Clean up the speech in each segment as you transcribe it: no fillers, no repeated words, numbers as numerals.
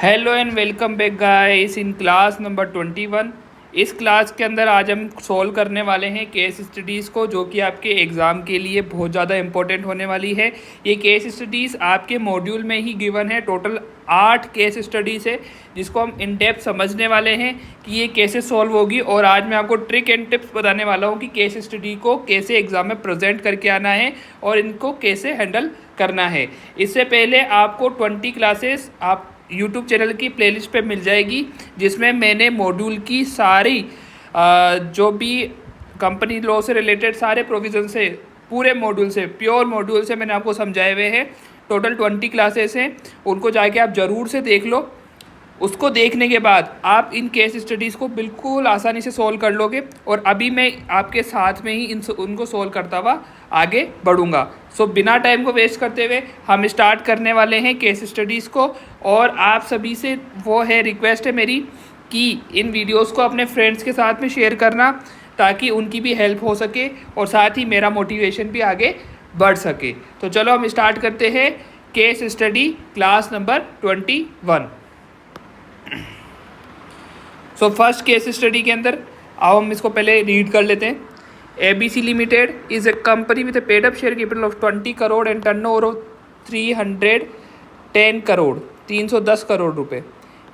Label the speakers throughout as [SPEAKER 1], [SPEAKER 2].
[SPEAKER 1] Hello and welcome back guys in class number 21। इस class के अंदर आज हम सॉल्व करने वाले हैं केस स्टडीज़ को, जो कि आपके एग्ज़ाम के लिए बहुत ज़्यादा इंपॉर्टेंट होने वाली है। ये केस स्टडीज़ आपके मॉड्यूल में ही गिवन है। टोटल 8 केस स्टडीज़ है जिसको हम इन डेप्थ समझने वाले हैं कि ये कैसे सॉल्व होगी। और आज मैं आपको ट्रिक एंड टिप्स बताने वाला हूँ कि केस स्टडी को कैसे एग्ज़ाम में प्रेजेंट करके आना है और इनको कैसे हैंडल करना है। इससे पहले आपको 20 क्लासेस आप यूट्यूब चैनल की प्लेलिस्ट पे मिल जाएगी, जिसमें मैंने मॉड्यूल की सारी जो भी कंपनी लॉ से रिलेटेड सारे प्रोविज़न से, पूरे मॉड्यूल से, प्योर मॉड्यूल से मैंने आपको समझाए हुए हैं। टोटल 20 क्लासेस हैं, उनको जाके आप ज़रूर से देख लो। उसको देखने के बाद आप इन केस स्टडीज़ को बिल्कुल आसानी से सॉल्व कर लोगे। और अभी मैं आपके साथ में ही उनको सॉल्व करता हुआ आगे बढ़ूंगा। सो बिना टाइम को वेस्ट करते हुए हम स्टार्ट करने वाले हैं केस स्टडीज़ को। और आप सभी से वो है रिक्वेस्ट है मेरी कि इन वीडियोस को अपने फ्रेंड्स के साथ में शेयर करना, ताकि उनकी भी हेल्प हो सके और साथ ही मेरा मोटिवेशन भी आगे बढ़ सके। तो चलो हम स्टार्ट करते हैं case study class number 21। So first case study के अंदर आओ हम इसको पहले रीड कर लेते हैं। ABC limited is a company with a paid up share capital of 20 crore and turnover of 310 crore 310 crore रुपए।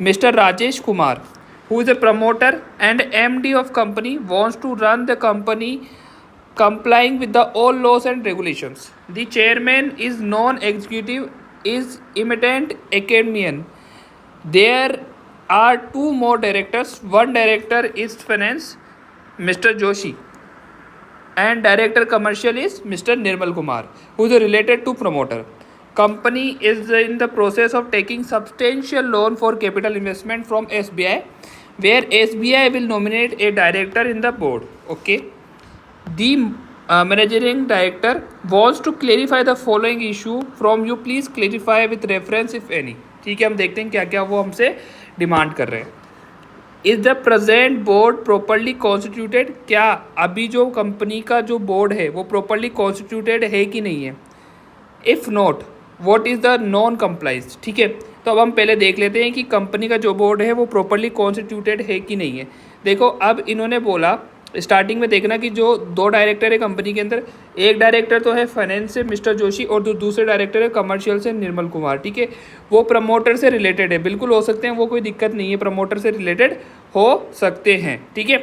[SPEAKER 1] Mister Rajesh Kumar, who is a promoter and MD of company, wants to run the company complying with the all laws and regulations. The chairman is non-executive, is imminent academian. There are two more directors. One director is finance, Mr. Joshi, and director commercial is Mr. Nirmal Kumar, who is related to promoter. Company is in the process of taking substantial loan for capital investment from SBI, where SBI will nominate a director in the board. Okay. The managing director wants to clarify the following issue from you. Please clarify with reference if any. ठीक है, हम देखते हैं क्या क्या वो हमसे demand कर रहे हैं। Is the present board properly constituted? क्या अभी जो कंपनी का जो बोर्ड है वो प्रॉपरली कॉन्स्टिट्यूटेड है कि नहीं है? If not, what is the non compliance? ठीक है, तो अब हम पहले देख लेते हैं कि कंपनी का जो बोर्ड है वो प्रॉपरली कॉन्स्टिट्यूटेड है कि नहीं है। देखो, अब इन्होंने बोला, स्टार्टिंग में देखना कि जो 2 डायरेक्टर है कंपनी के अंदर, एक डायरेक्टर तो है फाइनेंस से मिस्टर जोशी और दूसरे डायरेक्टर है कमर्शियल से निर्मल कुमार। ठीक है, वो प्रमोटर से रिलेटेड है, बिल्कुल हो सकते हैं, वो कोई दिक्कत नहीं है, प्रमोटर से रिलेटेड हो सकते हैं। ठीक है,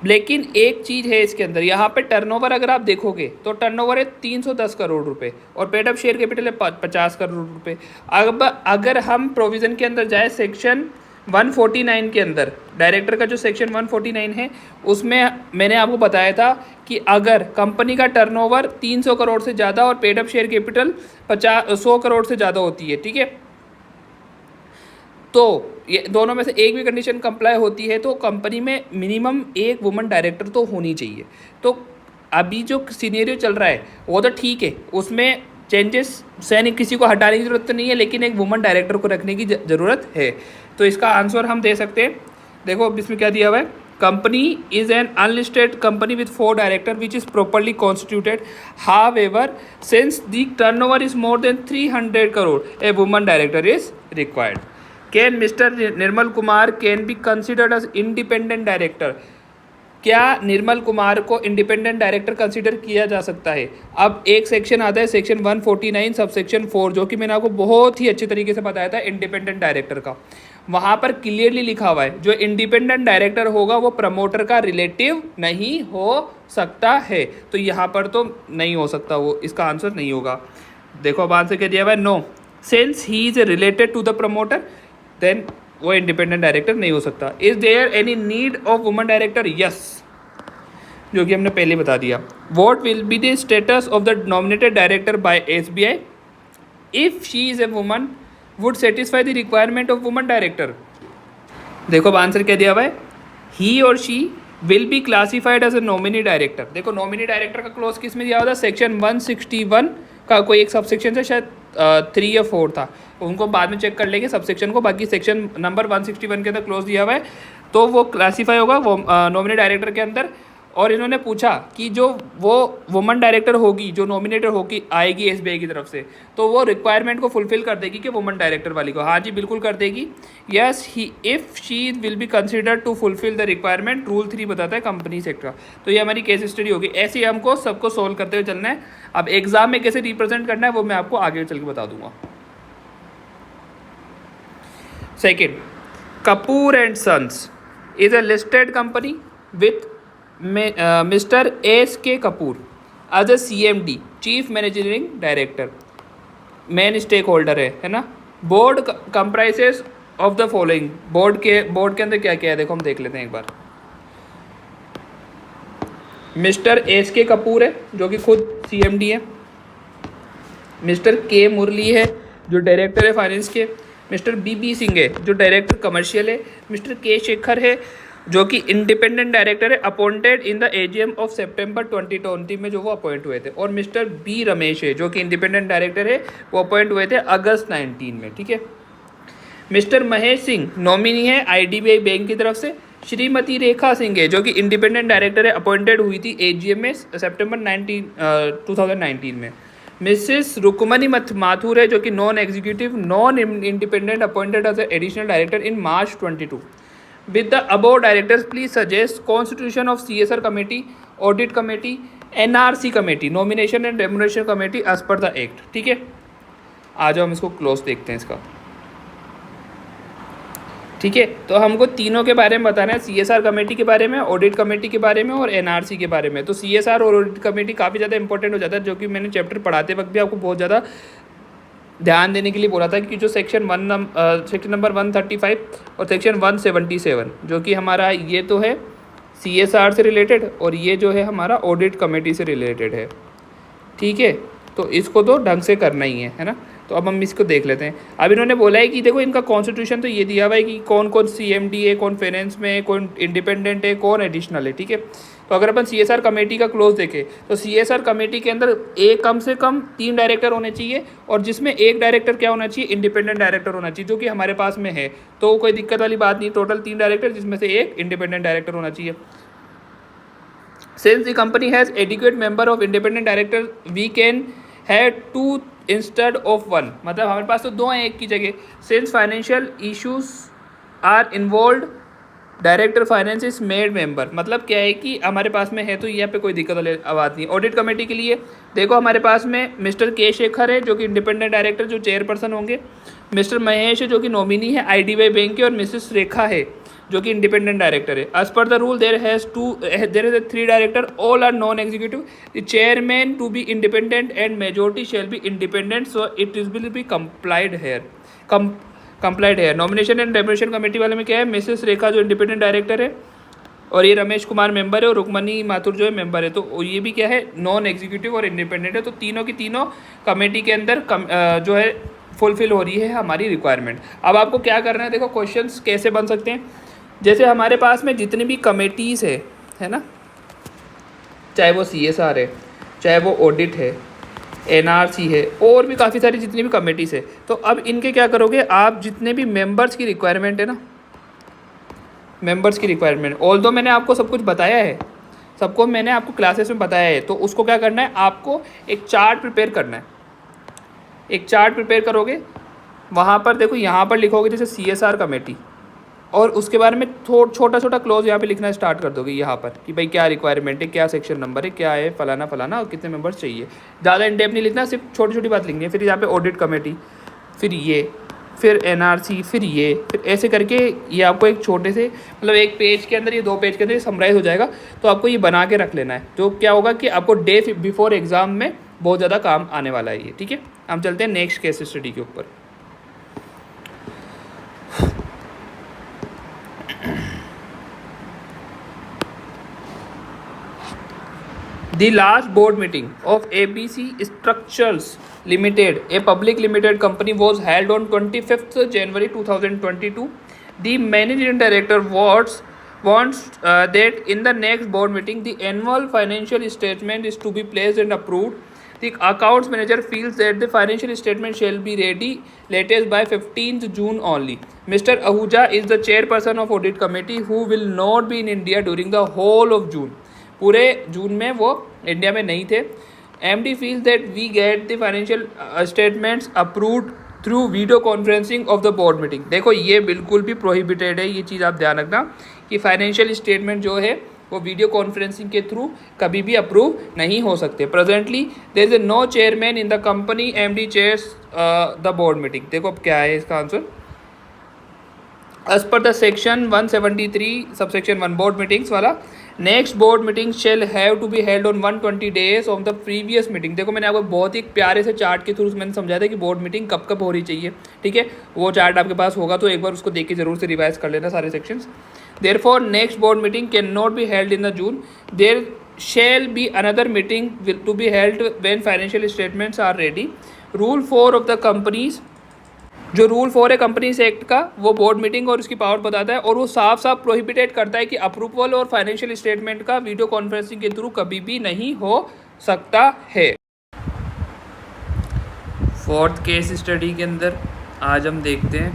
[SPEAKER 1] लेकिन एक चीज़ है इसके अंदर, यहाँ पे टर्नओवर अगर आप देखोगे तो टर्नओवर है 310 करोड़ रुपए और पेड अप शेयर कैपिटल है 50 करोड़ रुपए। अब अगर हम प्रोविज़न के अंदर जाए, सेक्शन 149 के अंदर, डायरेक्टर का जो सेक्शन 149 है, उसमें मैंने आपको बताया था कि अगर कंपनी का टर्नओवर 300 करोड़ से ज़्यादा और paid up share capital 100 crore से ज़्यादा होती है, ठीक है, तो ये दोनों में से एक भी कंडीशन कंप्लाई होती है तो कंपनी में मिनिमम एक वुमन डायरेक्टर तो होनी चाहिए। तो अभी जो सीनियरियो चल रहा है वो तो ठीक है, उसमें चेंजेस सैनिक किसी को हटाने की ज़रूरत नहीं है, लेकिन एक वुमन डायरेक्टर को रखने की ज़रूरत है। तो इसका आंसर हम दे सकते हैं। देखो इसमें क्या दिया हुआ है, company is an unlisted company with 4 director which is properly constituted, however since the turnover is more than 300 crore a woman director is required. Can mister Nirmal Kumar can be considered as independent director? क्या निर्मल कुमार को independent director consider किया जा सकता है? अब एक section आता है, सेक्शन 149 सब सेक्शन 4, जो कि मैंने आपको बहुत ही अच्छे तरीके से बताया था इंडिपेंडेंट डायरेक्टर का। वहाँ पर क्लियरली लिखा हुआ है जो इंडिपेंडेंट डायरेक्टर होगा वो प्रमोटर का रिलेटिव नहीं हो सकता है। तो यहाँ पर तो नहीं हो सकता, वो इसका आंसर नहीं होगा। देखो अब आंसर क्या दिया हुआ है, no, since he is related to the promoter then वो इंडिपेंडेंट डायरेक्टर नहीं हो सकता। Is there any need of woman director? Yes, जो कि हमने पहले बता दिया। What will be the status of the nominated director by SBI if she is a woman would satisfy the requirement of woman director? देखो अब answer क्या दिया हुआ है, ही और she will be classified as a nominee director. देखो nominee director का close किस में दिया हुआ था, सेक्शन 161 का कोई एक सबसेक्शन से, शायद 3 या 4 था, उनको बाद में चेक कर लेंगे सबसेक्शन को। बाकी सेक्शन नंबर 161 के अंदर क्लोज दिया हुआ है, तो वो क्लासीफाई होगा वो नॉमिनी डायरेक्टर के अंदर। और इन्होंने पूछा कि जो वो वुमन डायरेक्टर होगी, जो नॉमिनेटर होगी आएगी एसबीआई की तरफ से, तो वो रिक्वायरमेंट को फुलफिल कर देगी कि वुमन डायरेक्टर वाली को? हाँ जी, बिल्कुल कर देगी। Yes he if she will be consider to fulfil the requirement, rule 3 बताता है कंपनी सेक्टर। तो ये हमारी केस स्टडी होगी। ऐसे ही हमको सबको सोल्व करते हुए चलना है। अब एग्जाम में कैसे रिप्रेजेंट करना है वो मैं आपको आगे चल के बता दूंगा। Second, Kapoor and sons is a listed company with mister S K Kapoor as a CMD, chief managing director, main stakeholder है ना। Board comprises of the following, board के अंदर क्या क्या है देखो हम देख लेते हैं एक बार। मिस्टर एस के कपूर है जो कि खुद CMD है, मिस्टर के मुरली है जो डायरेक्टर है फाइनेंस के, मिस्टर BB सिंह है जो डायरेक्टर कमर्शियल है, मिस्टर के शेखर है जो कि इंडिपेंडेंट डायरेक्टर है, appointed in the AGM of सितंबर 2020 में जो वो अपॉइंट हुए थे, और मिस्टर B रमेश है जो कि इंडिपेंडेंट डायरेक्टर है, वो अपॉइंट हुए थे अगस्त 19 में, ठीक है। मिस्टर महेश सिंह नॉमिनी है IDBI बैंक की तरफ से, श्रीमती रेखा सिंह है जो कि इंडिपेंडेंट डायरेक्टर है, अपॉइंटेड हुई थी AGM में सितंबर 2019 में। मिसेस रुकमनी माथुर है जो कि non executive non independent appointed as additional director in March 22। With the above directors, please suggest constitution of CSR committee, audit committee, NRC committee, nomination and remuneration committee as per the act, ठीक है। आ जाओ हम इसको close देखते हैं इसका, ठीक है। तो हमको तीनों के बारे में बताना है, CSR कमेटी के बारे में, ऑडिट कमेटी के बारे में और NRC के बारे में। तो CSR और ऑडिट कमेटी काफ़ी ज़्यादा इंपॉर्टेंट हो जाता है, जो कि मैंने चैप्टर पढ़ाते वक्त भी आपको बहुत ज़्यादा ध्यान देने के लिए बोला था कि जो सेक्शन नंबर 135 और सेक्शन 177 जो कि हमारा ये तो है CSR से रिलेटेड और ये जो है हमारा ऑडिट कमेटी से रिलेटेड है, ठीक है। तो इसको तो ढंग से करना ही है ना। तो अब हम इसको देख लेते हैं। अब इन्होंने बोला है कि देखो इनका कॉन्स्टिट्यूशन तो ये दिया हुआ है कि कौन कौन CMD है, कौन फाइनेंस में है, कौन इंडिपेंडेंट है, कौन एडिशनल है, ठीक है। तो अगर अपन CSR कमेटी का क्लोज देखें तो CSR कमेटी के अंदर कम से कम 3 डायरेक्टर होने चाहिए, और जिसमें एक डायरेक्टर क्या होना चाहिए, इंडिपेंडेंट डायरेक्टर होना चाहिए, जो कि हमारे पास में है। तो कोई दिक्कत वाली बात नहीं, टोटल 3 डायरेक्टर जिसमें से एक इंडिपेंडेंट डायरेक्टर होना चाहिए। Since the company has adequate member of independent director we can have 2 instead of 1, मतलब हमारे पास तो 2 हैं एक की जगह। Since financial issues are involve director finance is made member, मतलब क्या है कि हमारे पास में है तो यहाँ पे कोई दिक्कत वाली बात नहीं। ऑडिट कमेटी के लिए देखो हमारे पास में मिस्टर के शेखर है जो कि इंडिपेंडेंट डायरेक्टर जो चेयरपर्सन होंगे, मिस्टर महेश है जो कि नॉमिनी है IDBI बैंक के, और मिसेस रेखा है जो कि इंडिपेंडेंट डायरेक्टर है। As per the rule there is 3 director, all are non executive, the chairman to be independent and majority shall be independent, so it is will be complied here. Nomination and remuneration committee वाले में क्या है, Mrs रेखा जो independent director है और ये Ramesh Kumar member है और रुक्मणी माथुर जो है मेंबर है। तो ये भी क्या है, नॉन एग्जीक्यूटिव और इंडिपेंडेंट है। तो तीनों की तीनों कमेटी के अंदर जो है फुलफिल हो रही है हमारी रिक्वायरमेंट। अब आपको क्या करना है, देखो क्वेश्चंस कैसे बन सकते हैं। जैसे हमारे पास में जितनी भी कमेटीज़ है ना, चाहे वो CSR है, चाहे वो ऑडिट है, NRC है, और भी काफ़ी सारी जितनी भी कमेटीज़ है, तो अब इनके क्या करोगे आप, जितने भी मेंबर्स की रिक्वायरमेंट है ना, मेंबर्स की रिक्वायरमेंट, ऑल्दो मैंने आपको सब कुछ बताया है, सबको मैंने आपको क्लासेस में बताया है, तो उसको क्या करना है, आपको एक चार्ट प्रिपेयर करना है। एक चार्ट प्रिपेयर करोगे, वहाँ पर देखो यहाँ पर लिखोगे जैसे CSR कमेटी, और उसके बारे में छोटा छोटा क्लोज यहाँ पे लिखना स्टार्ट कर दोगे यहाँ पर कि भाई क्या रिक्वायरमेंट है, क्या सेक्शन नंबर है, क्या है, फलाना फलाना, और कितने मेंबर्स चाहिए। ज़्यादा इन डेप्थ नहीं लिखना, सिर्फ छोटी छोटी बात लिखनी है। फिर यहाँ पे ऑडिट कमेटी, फिर NRC, फिर ऐसे करके ये आपको एक छोटे से, मतलब एक पेज के अंदर, ये 2 पेज के अंदर समराइज हो जाएगा। तो आपको ये बना के रख लेना है, तो क्या होगा कि आपको डे बिफोर एग्ज़ाम में बहुत ज़्यादा काम आने वाला है ये, ठीक है। हम चलते हैं नेक्स्ट केस स्टडी के ऊपर। The last board meeting of ABC Structures Limited, a public limited company, was held on 25th January 2022. The managing director wants that in the next board meeting, the annual financial statement is to be placed and approved. The accounts manager feels that the financial statement shall be ready latest by 15th June only. Mr. Ahuja is the chairperson of audit committee who will not be in India during the whole of June. पूरे जून में वो India में नहीं थे। MD feels that we get the financial statements approved through video conferencing of the board meeting। देखो ये बिल्कुल भी प्रोहिबिटेड है, ये चीज़ आप ध्यान रखना कि फाइनेंशियल स्टेटमेंट जो है वो वीडियो कॉन्फ्रेंसिंग के थ्रू कभी भी अप्रूव नहीं हो सकते। Presently there is no chairman in the company, MD chairs the board meeting. देखो अब क्या है इसका answer. As per the section 173 subsection 1 board meetings वाला, next board meeting shall have to be held on 120 days of the previous meeting। देखो मैंने आपको बहुत ही प्यारे से चार्ट के थ्रू मैंने समझाया था कि बोर्ड मीटिंग कब कब होनी चाहिए, ठीक है। वो चार्ट आपके पास होगा तो एक बार उसको देख के जरूर से रिवाइज कर लेना सारे sections. Therefore next board meeting cannot be held in the June। There shall be another meeting to be held when financial statements are ready। Rule 4 of the companies, जो रूल 4 है कंपनीज एक्ट का, वो board meeting और उसकी power बताता है और वो साफ साफ प्रोहिबिटेड करता है कि अप्रूवल और फाइनेंशियल स्टेटमेंट का वीडियो कॉन्फ्रेंसिंग के थ्रू कभी भी नहीं हो सकता है। फोर्थ केस स्टडी के अंदर आज हम देखते हैं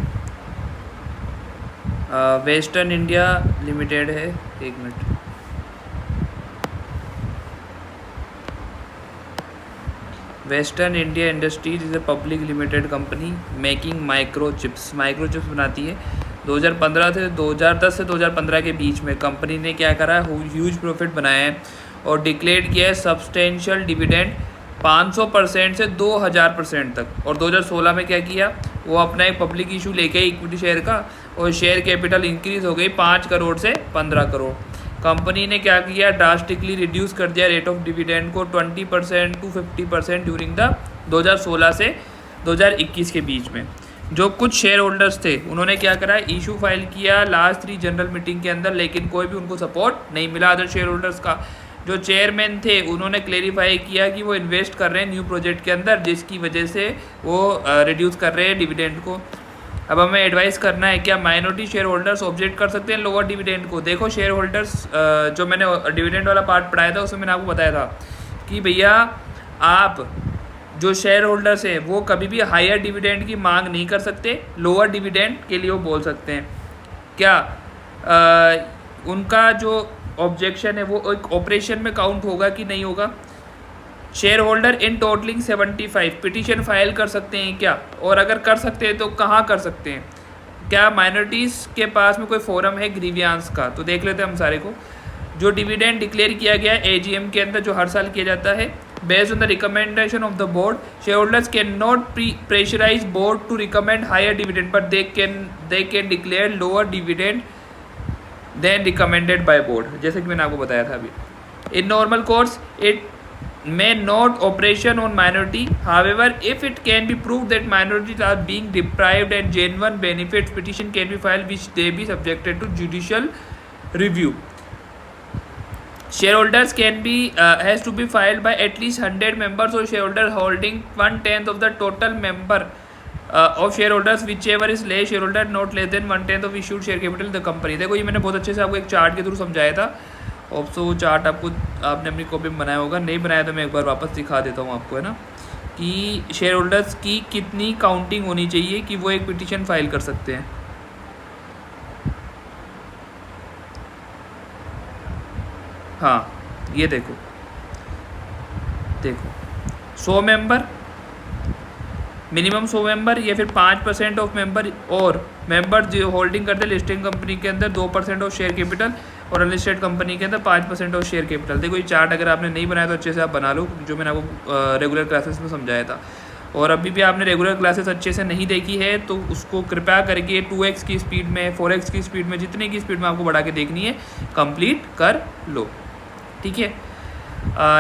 [SPEAKER 1] वेस्टर्न इंडिया लिमिटेड है। एक minute, western India industries is a public limited company making microchips बनाती है। 2010 से 2015 के बीच में कंपनी ने क्या करा है, ह्यूज प्रॉफिट बनाया है और डिक्लेयर किया है सब्सटेंशियल डिविडेंड 500% से 2000% तक। और 2016 में क्या किया, वो अपना एक पब्लिक इशू लेके इक्विटी शेयर का, और शेयर कैपिटल इंक्रीज हो गई 5 करोड़ से 15 करोड़। कंपनी ने क्या किया, ड्रास्टिकली रिड्यूस कर दिया रेट ऑफ डिविडेंड को 20% टू 50% ड्यूरिंग द 2016 से 2021 के बीच में। जो कुछ शेयर होल्डर्स थे उन्होंने क्या करा, इशू फाइल किया लास्ट 3 जनरल मीटिंग के अंदर, लेकिन कोई भी उनको सपोर्ट नहीं मिला अदर शेयर होल्डर्स का। जो चेयरमैन थे उन्होंने क्लेरिफाई किया कि वो इन्वेस्ट कर रहे हैं न्यू प्रोजेक्ट के अंदर, जिसकी वजह से वो रिड्यूस कर रहे हैं डिविडेंड को। अब हमें एडवाइस करना है क्या माइनॉरिटी शेयर होल्डर्स ऑब्जेक्ट कर सकते हैं लोअर डिविडेंड को। देखो शेयर होल्डर्स, जो मैंने डिविडेंड वाला पार्ट पढ़ाया था उसमें मैंने आपको बताया था कि भैया आप जो शेयर होल्डर्स हैं वो कभी भी हायर डिविडेंड की मांग नहीं कर सकते, लोअर डिविडेंड के लिए वो बोल सकते हैं। क्या उनका जो ऑब्जेक्शन है वो एक ऑपरेशन में काउंट होगा कि नहीं होगा। Share holder in totalling 75 petition file कर सकते हैं क्या, और अगर कर सकते हैं तो कहाँ कर सकते हैं। क्या माइनॉरिटीज़ के पास में कोई फोरम है ग्रीवियांस का, तो देख लेते हैं हम सारे को। जो डिविडेंड डिक्लेयर किया गया है AGM के अंदर जो हर साल किया जाता है, based on the recommendation of the board, share holders can not pressurise board to recommend higher dividend, but they can declare lower dividend than recommended by board, जैसे कि मैंने आपको बताया था अभी। In normal course it may not operation on minority, however if it can be proved that minorities are being deprived and genuine benefits, petition can be filed which they be subjected to judicial review. Shareholders can be has to be filed by at least 100 members or shareholders holding 1/10 of the total member of shareholders, whichever is less shareholder not less than 1/10 of issued share capital the company। देखो ये मैंने बहुत अच्छे से आपको एक chart के through समझाया था। ऑप्सो चार्ट आपने अपनी कॉपी में बनाया होगा, नहीं बनाया तो मैं एक बार वापस दिखा देता हूँ आपको, है ना, कि शेयर होल्डर्स की कितनी काउंटिंग होनी चाहिए कि वो एक पिटीशन फाइल कर सकते हैं। हाँ ये देखो 100 मेंबर, मिनिमम 100 मेंबर, या फिर 5% ऑफ मेंबर, और मेंबर जो होल्डिंग करते हैं लिस्टिंग कंपनी के अंदर 2% ऑफ शेयर कैपिटल, और अनलिस्टेड कंपनी के अंदर 5% ऑफ शेयर कैपिटल। देखो ये चार्ट अगर आपने नहीं बनाया तो अच्छे से आप बना लो, जो मैंने आपको रेगुलर क्लासेस में समझाया था। और अभी भी आपने रेगुलर क्लासेस अच्छे से नहीं देखी है तो उसको कृपया करके 2x की स्पीड में, 4x की स्पीड में, जितने की स्पीड में आपको बढ़ा के देखनी है कंप्लीट कर लो, ठीक है।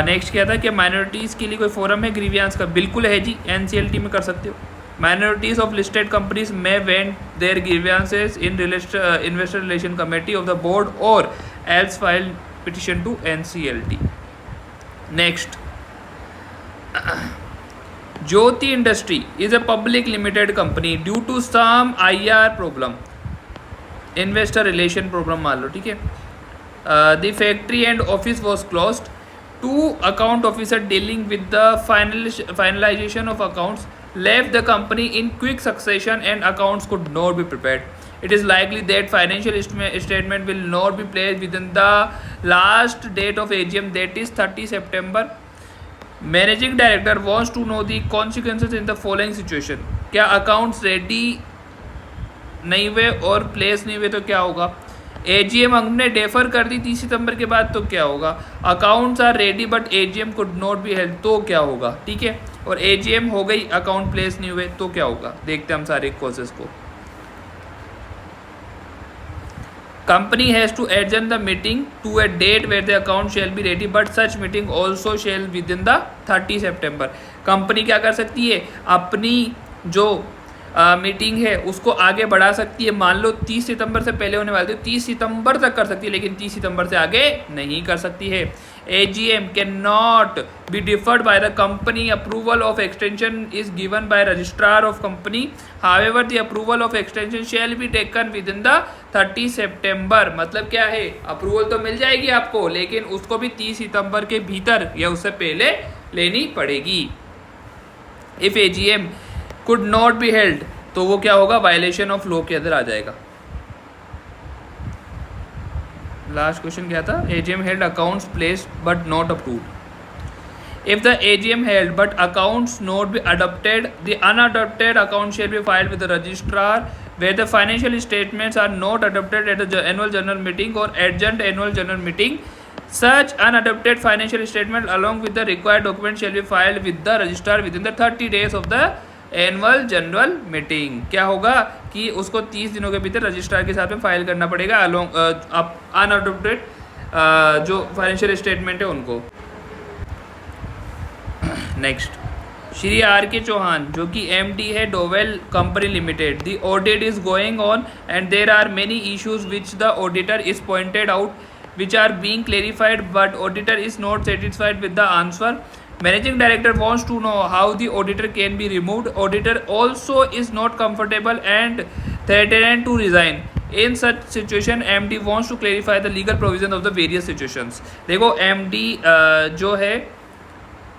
[SPEAKER 1] नेक्स्ट क्या था कि माइनॉरिटीज़ के लिए कोई फोरम है ग्रीवियांस का, बिल्कुल है जी, NCLT में कर सकते हो। Minorities of listed companies may vent their grievances in investor relation committee of the board or else file petition to NCLT. Next, Jyoti Industry is a public limited company due to some IR problem, investor relation problem मान लो, ठीक है। The factory and office was closed. 2 account officer dealing with the finalization of accounts left the company in quick succession and accounts could not be prepared. It is likely that financial statement will not be placed within the last date of AGM, that is 30 September. Managing Director wants to know the consequences in the following situation. क्या accounts ready नहीं हुए और place नहीं हुए तो क्या होगा? AGM हमने डेफर कर दी 30 सितंबर के बाद तो क्या होगा? Accounts are ready but AGM could not be held तो क्या होगा? ठीक है, और एजीएम हो गई, अकाउंट प्लेस नहीं हुए तो क्या होगा? देखते हैं हम सारे कॉजेस को. Company has to adjourn the meeting to a date where the account shall be ready, but such meeting also shall within the 30 September. Company क्या कर सकती है? अपनी जो मीटिंग है उसको आगे बढ़ा सकती है. मान लो 30 सितंबर से पहले होने वाली थी, 30 सितंबर तक कर सकती है, लेकिन 30 सितंबर से आगे नहीं कर सकती है. AGM cannot be deferred by the company. Approval of extension is given by registrar of company. However, the approval of extension shall be taken within the 30 September. मतलब क्या है? अप्रूवल तो मिल जाएगी आपको, लेकिन उसको भी 30 सितंबर के भीतर या उससे पहले लेनी पड़ेगी. If AGM could not be held तो वो क्या होगा? वायलेशन ऑफ लॉ के अंदर आ जाएगा. लास्ट क्वेश्चन क्या था? AGM held accounts placed but not approved. If the AGM held but accounts not be adopted, the unadopted account shall be filed with the registrar. Where the financial statements are not adopted at the annual general meeting or adjourned annual general meeting, such unadopted financial statement along with the required document shall be filed with the registrar within the 30 days of the annual general meeting. क्या होगा कि उसको 30 दिनों के भीतर registrar के साथ में फाइल करना पड़ेगा अलोंग अनअडॉप्टेड जो फाइनेंशियल स्टेटमेंट है उनको. नेक्स्ट, श्री आर के चौहान जो कि MD है Dowell company limited. The audit is going on and there are many issues which the auditor is pointed out which are being clarified, but auditor is not satisfied with the answer. Managing Director wants to know how the auditor can be removed. Auditor also is not comfortable and threatened to resign. In such situation, MD wants to clarify the legal provision of the various situations. देखो MD जो है,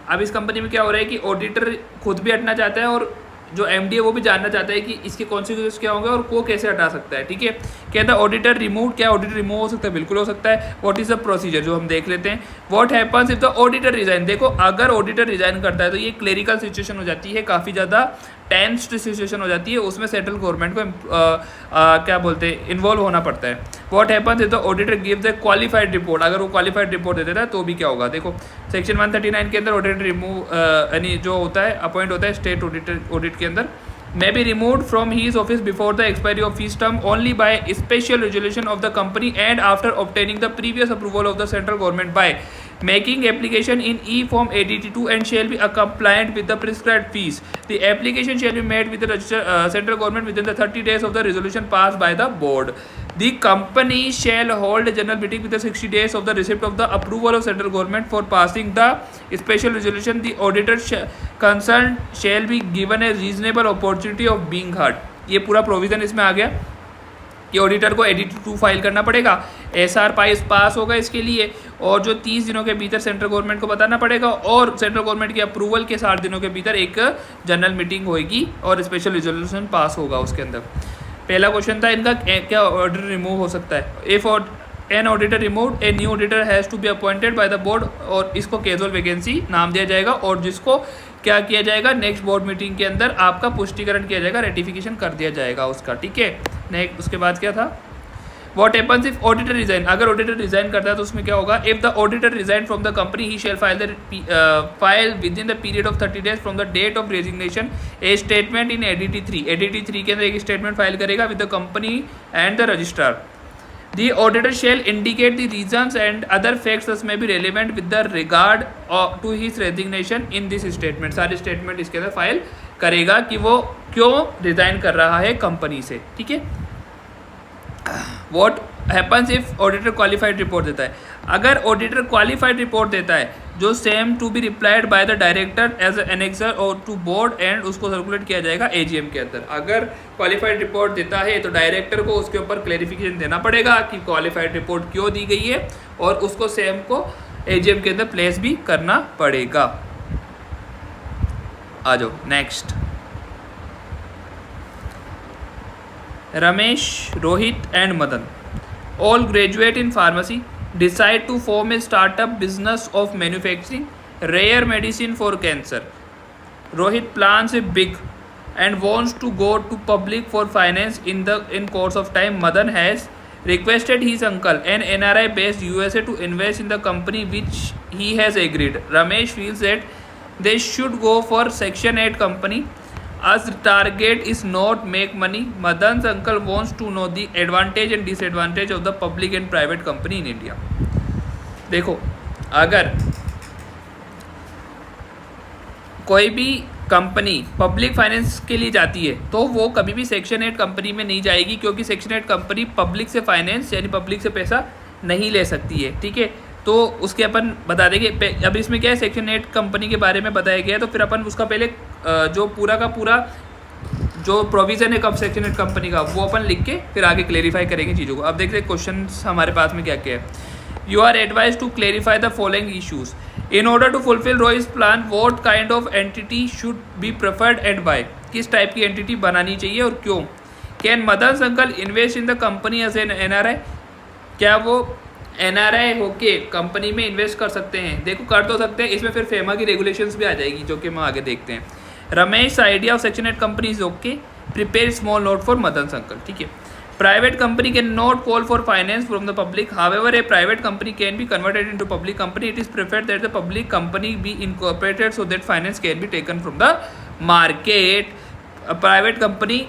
[SPEAKER 1] अब इस company में क्या हो रहा है कि ऑडिटर खुद भी हटना चाहता है और जो MD है वो भी जानना चाहता है कि इसके कॉन्सिक्वेंसेस क्या होंगे और को कैसे हटा सकता है. ठीक है, कहता है ऑडिटर रिमूव. क्या ऑडिटर रिमूव हो सकता है? बिल्कुल हो सकता है. व्हाट इज द प्रोसीजर जो हम देख लेते हैं. What happens if the auditor resign. देखो अगर ऑडिटर रिजाइन करता है तो ये क्लेरिकल सिचुएशन हो जाती है, काफ़ी ज़्यादा टेंस्ड सिचुएशन हो जाती है. उसमें सेंट्रल गवर्नमेंट को क्या बोलते हैं इन्वॉल्व होना पड़ता है. What happens if the auditor give the qualified report. अगर वो क्वालिफाइड रिपोर्ट दे देता है तो भी क्या होगा? देखो सेक्शन 139 के अंदर ऑडिटर रिमूव यानी जो होता है अपॉइंट होता है स्टेट ऑडिट के अंदर, may be removed from his office before the expiry of his term only by special resolution of the company and after obtaining the previous approval of the central government by making application in e-form ADT2 and shall be compliant with the prescribed fees. The application shall be made with the central government within the 30 days of the resolution passed by the board. The company shall hold a general meeting with the 60 days of the receipt of the approval of central government for passing the special resolution. The auditor concerned shall be given a reasonable opportunity of being heard. ये पूरा provision इसमें आ गया कि auditor को ADT2 file करना पड़ेगा. SR पास होगा इसके लिए और जो 30 दिनों के भीतर सेंट्रल गवर्नमेंट को बताना पड़ेगा और सेंट्रल गवर्नमेंट की अप्रूवल के 60 दिनों के भीतर एक जनरल मीटिंग होगी और स्पेशल रिजोल्यूशन पास होगा उसके अंदर. पहला क्वेश्चन था इनका क्या ऑडिटर रिमूव हो सकता है. If an auditor removed a new auditor has to be appointed by the board और इसको कैजुअल वैकेंसी नाम दिया जाएगा और जिसको क्या किया जाएगा नेक्स्ट बोर्ड मीटिंग के अंदर आपका पुष्टिकरण किया जाएगा, रेटिफिकेशन कर दिया जाएगा उसका. ठीक है, नेक्स्ट उसके बाद क्या था. What happens if auditor resign. अगर ऑडिटर रिजाइन करता है तो उसमें क्या होगा. If the auditor resign from the company, he shall file within the period of 30 days from the date of resignation a statement in ADT3. ADT3 के अंदर एक स्टेटमेंट फाइल करेगा with the company and the registrar. The auditor shall indicate the reasons and other facts that may be relevant with the regard to his resignation in this statement. सारे statement इसके अंदर file करेगा कि वो क्यों resign कर रहा है कंपनी से. ठीक है. What happens if auditor qualified report देता है. अगर ऑडिटर क्वालिफाइड रिपोर्ट देता है जो same to be replied by the director as annexure और टू बोर्ड एंड उसको सर्कुलेट किया जाएगा AGM के अंदर. अगर क्वालिफाइड रिपोर्ट देता है तो डायरेक्टर को उसके ऊपर क्लैरिफिकेशन देना पड़ेगा कि क्वालिफाइड रिपोर्ट क्यों दी गई है और उसको सेम को AGM के अंदर प्लेस भी करना पड़ेगा. आ जाओ next. Ramesh, Rohit and Madan, all graduate in pharmacy, decide to form a startup business of manufacturing rare medicine for cancer. Rohit plans a big and wants to go to public for finance in course of time. Madan has requested his uncle, an NRI based USA, to invest in the company, which he has agreed. Ramesh feels that they should go for Section 8 company as the target is not make money. Madan's uncle wants to know the advantage and disadvantage of the public and private company in India. देखो, अगर कोई भी company public finance के लिए जाती है तो वो कभी भी सेक्शन 8 कंपनी में नहीं जाएगी, क्योंकि सेक्शन 8 कंपनी पब्लिक से फाइनेंस यानी पब्लिक से पैसा नहीं ले सकती है। ठीक है, तो उसके अपन बता देंगे। अब इसमें क्या है, सेक्शन 8 कंपनी के बारे में बताया गया है, तो फिर अपन उसका पहले जो पूरा का पूरा जो प्रोविज़न है कब सेक्शन 8 कंपनी का, वो अपन लिख के फिर आगे क्लेरिफाई करेंगे चीज़ों को। अब देखते हैं क्वेश्चन हमारे पास में क्या क्या है। You are advised to clarify the following issues. In order to fulfill Roy's plan, what kind of entity should be preferred and why? किस टाइप की एंटिटी बनानी चाहिए और क्यों? Can Madan's uncle invest in the company as an NRI? क्या वो NRI होके company में इन्वेस्ट कर सकते हैं? देखो, कर तो सकते हैं, इसमें फिर फेमा की रेगुलेशंस भी आ जाएगी, जो कि हम आगे देखते हैं। Ramesh idea of section 8 company is okay, prepare small note for Madan's uncle। ठीक है। Private company cannot call for finance from the public. However, a private company can be converted into public company. It is preferred that the public company be incorporated so that finance can be taken from the market. Private company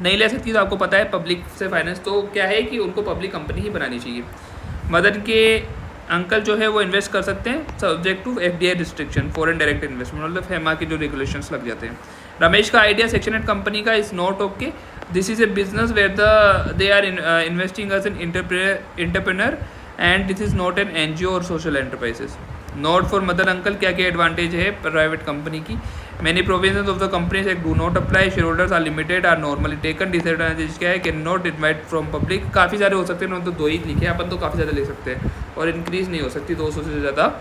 [SPEAKER 1] नहीं ले सकती, तो आपको पता है public से finance, तो क्या है कि उनको पब्लिक कंपनी ही बनानी चाहिए। मदन के अंकल जो है वो इन्वेस्ट कर सकते हैं subject to FDI restriction, foreign direct investment, मतलब फेमा के जो रेगुलेशंस लग जाते हैं। रमेश का आइडिया सेक्शन 8 कंपनी का is not okay. This is a business where they are investing as an entrepreneur and this is not an NGO or social enterprises. Note for Madan uncle, क्या क्या advantage है private company की। Many provisions of the Companies Act do not apply. Shareholders are limited, are normally taken. Disadvantage क्या है, can not invite from public. काफ़ी सारे हो सकते हैं, उन्होंने तो 2 ही लिखे हैं, अपन तो काफ़ी ज़्यादा ले सकते हैं, और इंक्रीज़ नहीं हो सकती 200 से ज़्यादा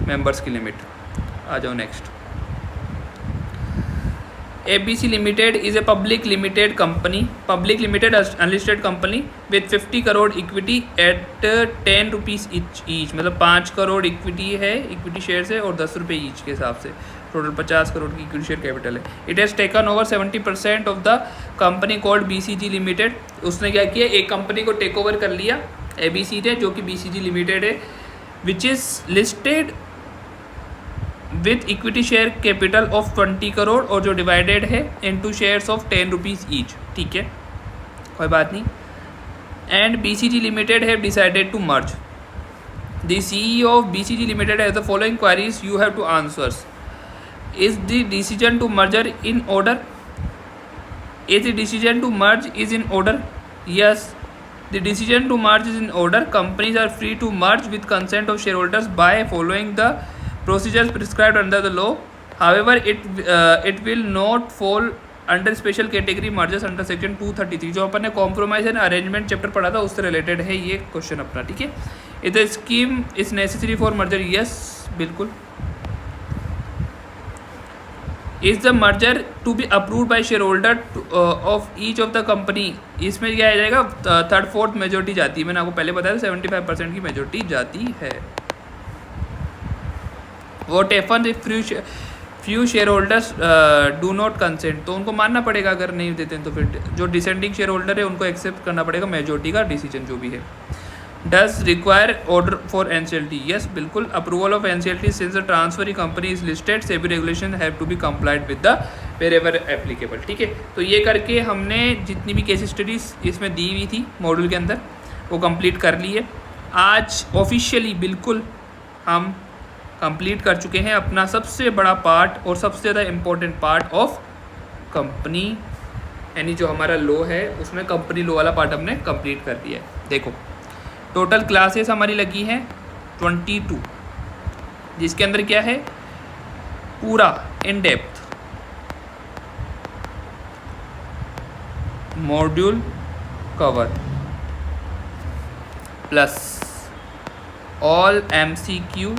[SPEAKER 1] मेंबर्स की लिमिट। आ जाओ next. ABC Limited is a public limited company, public limited unlisted company with 50 crore equity at 10 rupees each, मतलब 5 करोड़ इक्विटी है, इक्विटी शेयर है, और 10 रुपये ईच के हिसाब से टोटल 50 करोड़ की इक्विटी शेयर कैपिटल है। It has taken over 70% of the company called BCG limited. उसने क्या किया, एक कंपनी को टेक ओवर कर लिया ABC ने, जो कि BCG लिमिटेड है, which is listed with equity share capital of 20 crore, और जो डिवाइडेड है into shares of 10 rupees each. ठीक है, कोई बात नहीं। And BCG limited have decided to merge. The CEO of BCG limited has the following queries you have to answers. Is the decision to merger in order? Is the decision to merge is in order? Yes, the decision to merge is in order. Companies are free to merge with consent of share holders by following the procedures prescribed under the law. However, it will not fall under special category mergers under section 233। जो अपन ने compromise and arrangement chapter पढ़ा था उससे related है ये question अपना। ठीक है, is the scheme is necessary for merger? Yes, बिल्कुल। Is the merger to be approved by shareholder of each of the company? इसमें क्या आ जाएगा, 3/4 मेजोरिटी जाती है। मैंने आपको पहले बताया 75% की मेजोरिटी जाती है। What एफन if few share holders do not consent? तो उनको मानना पड़ेगा, अगर नहीं देते हैं तो फिर जो डिसेंडिंग शेयर होल्डर है उनको एक्सेप्ट करना पड़ेगा मेजोरिटी का डिसीजन जो भी है। Does require order for NCLT? Yes, बिल्कुल। Approval of NCLT since the transfer company is listed, SEBI regulation have to be complied with the wherever applicable. ठीक है, तो ये करके हमने जितनी भी केस स्टडीज़ इसमें दी हुई थी मॉड्यूल के अंदर वो कंप्लीट कर ली है। आज ऑफिशियली बिल्कुल हम कंप्लीट कर चुके हैं अपना सबसे बड़ा पार्ट और सबसे ज़्यादा इम्पोर्टेंट पार्ट ऑफ कंपनी, यानी जो हमारा लॉ है उसमें कंपनी लॉ वाला पार्ट हमने कंप्लीट कर दिया है। देखो, टोटल क्लासेस हमारी लगी हैं 22, जिसके अंदर क्या है, पूरा in depth module cover plus all MCQ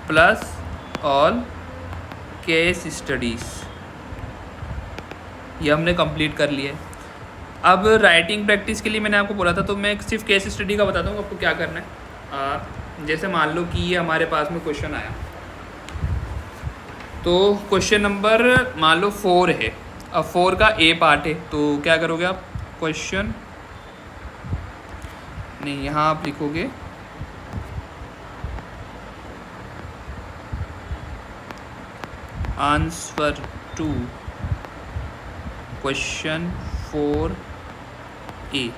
[SPEAKER 1] plus all case studies, ये हमने कंप्लीट कर लिया है। अब राइटिंग प्रैक्टिस के लिए मैंने आपको बोला था, तो मैं सिर्फ केस स्टडी का बताता हूँ आपको क्या करना है। जैसे मान लो कि ये हमारे पास में क्वेश्चन आया, तो क्वेश्चन नंबर मान लो 4 है। अब 4 का ए पार्ट है, तो क्या करोगे आप, क्वेश्चन नहीं, यहाँ आप लिखोगे आंसर टू क्वेश्चन 4A,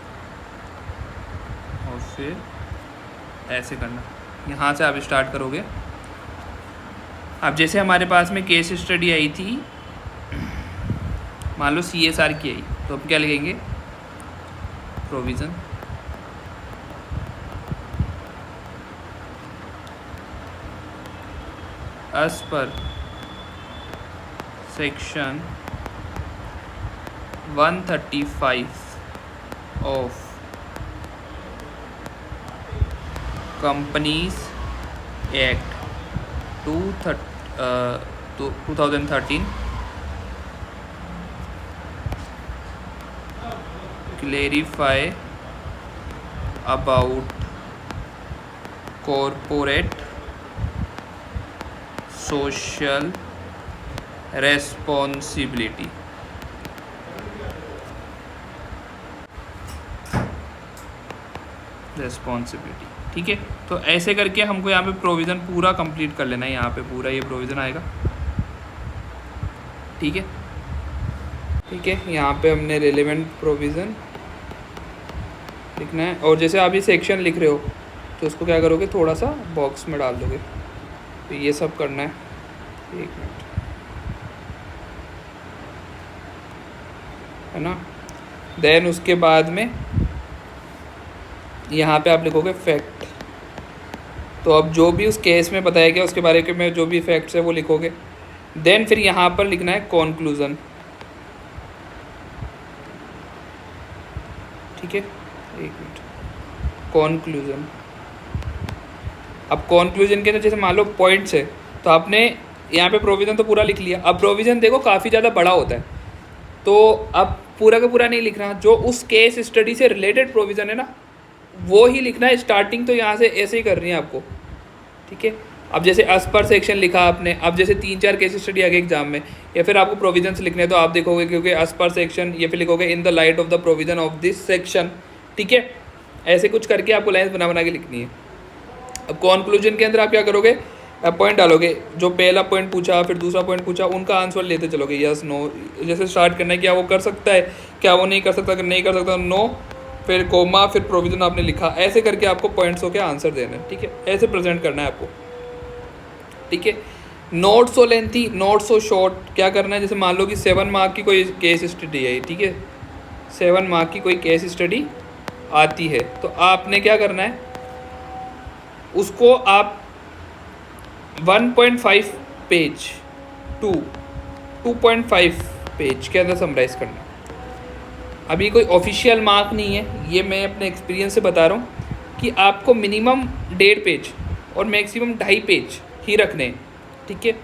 [SPEAKER 1] और फिर ऐसे करना, यहाँ से आप स्टार्ट करोगे। अब जैसे हमारे पास में केस स्टडी आई थी, मान लो CSR की आई, तो अब क्या लिखेंगे, provision as per section 135 of Companies Act 2013 clarify about corporate social responsibility। Responsibility, ठीक है। तो ऐसे करके हमको यहाँ पे प्रोविज़न पूरा कंप्लीट कर लेना है, यहाँ पे पूरा ये प्रोविज़न आएगा, ठीक है। ठीक है, यहाँ पे हमने रेलेवेंट प्रोविज़न लिखना है, और जैसे आप ये सेक्शन लिख रहे हो तो उसको क्या करोगे, थोड़ा सा बॉक्स में डाल दोगे, तो ये सब करना है। एक मिनट, है ना। देन उसके बाद में यहाँ पे आप लिखोगे फैक्ट, तो अब जो भी उस केस में बताया गया उसके बारे में जो भी फैक्ट्स है वो लिखोगे। देन फिर यहाँ पर लिखना है कॉन्क्लूज़न, ठीक है। एक मिनट, कॉन्क्लूज़न। अब कॉन्क्लूज़न के अंदर जैसे मान लो पॉइंट्स है, तो आपने यहाँ पे प्रोविज़न तो पूरा लिख लिया। अब प्रोविज़न देखो काफ़ी ज़्यादा बड़ा होता है, तो अब पूरा का पूरा नहीं लिखना, जो उस केस स्टडी से रिलेटेड प्रोविज़न है ना वो ही लिखना है। स्टार्टिंग तो यहाँ से ऐसे ही करनी है आपको, ठीक है। अब जैसे एज पर सेक्शन लिखा आपने, अब जैसे 3-4 केस स्टडी आ गए एग्जाम में, या फिर आपको प्रोविजंस लिखने हैं, तो आप देखोगे क्योंकि एज पर सेक्शन, या फिर लिखोगे in the light of the provision of this section, ठीक है। ऐसे कुछ करके आपको लाइन्स बना बना के लिखनी है। अब कॉन्क्लूजन के अंदर आप क्या करोगे, पॉइंट डालोगे, जो पहला पॉइंट पूछा फिर दूसरा पॉइंट पूछा, उनका आंसर लेते चलोगे, यस नो। जैसे स्टार्ट करना है, क्या वो कर सकता है, क्या वो नहीं कर सकता, अगर नहीं कर सकता नो, फिर कोमा, फिर प्रोविज़न आपने लिखा, ऐसे करके आपको पॉइंट्सों के आंसर देने हैं, ठीक है। ऐसे प्रेजेंट करना है आपको, ठीक है। नोट सो लेंथी, नोट सो शॉर्ट, क्या करना है, जैसे मान लो कि 7 मार्क की कोई केस स्टडी है, ठीक है, 7 मार्क की कोई केस स्टडी आती है, तो आपने क्या करना है, उसको आप 1.5 पेज टू 2.5 पेज के अंदर समराइज़ करना है। अभी कोई ऑफिशियल मार्क नहीं है, ये मैं अपने एक्सपीरियंस से बता रहा हूँ कि आपको मिनिमम 1.5 पेज और मैक्सिमम 2.5 पेज ही रखने हैं, ठीक है।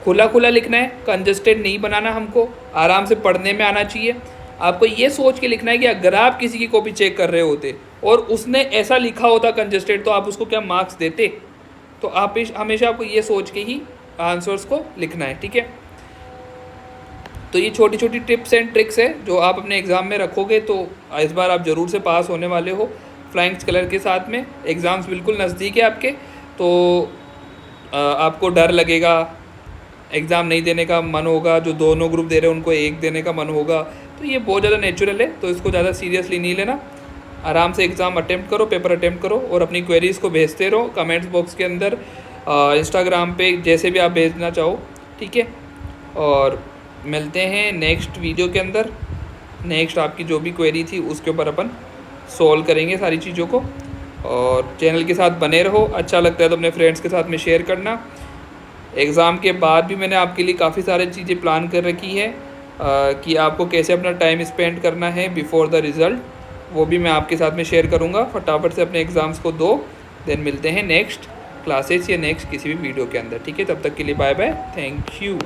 [SPEAKER 1] खुला खुला लिखना है, कंजस्टेड नहीं बनाना, हमको आराम से पढ़ने में आना चाहिए। आपको ये सोच के लिखना है कि अगर आप किसी की कॉपी चेक कर रहे होते और उसने ऐसा लिखा होता कंजस्टेड, तो आप उसको क्या मार्क्स देते। तो आप हमेशा आपको ये सोच के ही आंसर्स को लिखना है, ठीक है। तो ये छोटी छोटी टिप्स एंड ट्रिक्स है जो आप अपने एग्ज़ाम में रखोगे तो इस बार आप ज़रूर से पास होने वाले हो फ्लाइंग कलर के साथ में। एग्ज़ाम्स बिल्कुल नज़दीक है आपके, तो आपको डर लगेगा, एग्ज़ाम नहीं देने का मन होगा, जो दोनों ग्रुप दे रहे हैं उनको एक देने का मन होगा, तो ये बहुत ज़्यादा नेचुरल है, तो इसको ज़्यादा सीरियसली नहीं लेना। आराम से एग्ज़ाम अटेम्प्ट करो, पेपर अटेम्प्ट करो, और अपनी क्वेरीज़ को भेजते रहो कमेंट्स बॉक्स के अंदर, इंस्टाग्राम पे, जैसे भी आप भेजना चाहो, ठीक है। और मिलते हैं नेक्स्ट वीडियो के अंदर। नेक्स्ट आपकी जो भी क्वेरी थी उसके ऊपर अपन सॉल्व करेंगे सारी चीज़ों को, और चैनल के साथ बने रहो। अच्छा लगता है तो अपने फ्रेंड्स के साथ में शेयर करना। एग्ज़ाम के बाद भी मैंने आपके लिए काफ़ी सारी चीज़ें प्लान कर रखी है कि आपको कैसे अपना टाइम स्पेंड करना है बिफोर द रिज़ल्ट, वो भी मैं आपके साथ में शेयर करूँगा। फटाफट से अपने एग्ज़ाम्स को दो, देन मिलते हैं नेक्स्ट क्लासेस या नेक्स्ट किसी भी वीडियो के अंदर, ठीक है। तब तक के लिए बाय बाय, थैंक यू।